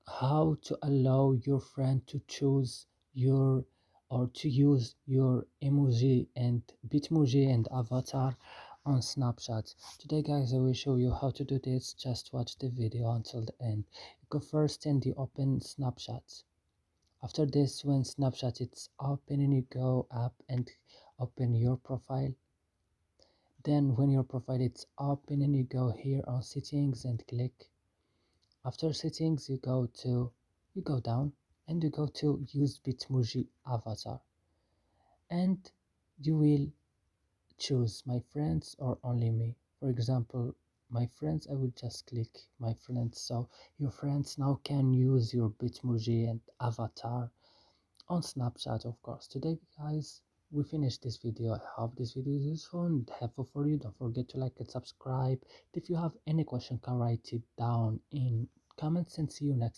how to allow your friend to choose your or to use your emoji and bitmoji and avatar on Snapchat. Today guys, I will show you how to do this. Just watch the video until the end. You go first and you open Snapchat. After this, when Snapchat is open and you go up and open your profile, then when your profile is open and you go here on settings and click. After settings, you go down and you go to use Bitmoji avatar, and you will choose my friends or only me. For example, my friends, I will just click my friends. So your friends now can use your Bitmoji and avatar on Snapchat, of course. Today, guys, we finished this video. I hope this video is useful and helpful for you. Don't forget to like and subscribe. If you have any question, can write it down in comments and see you next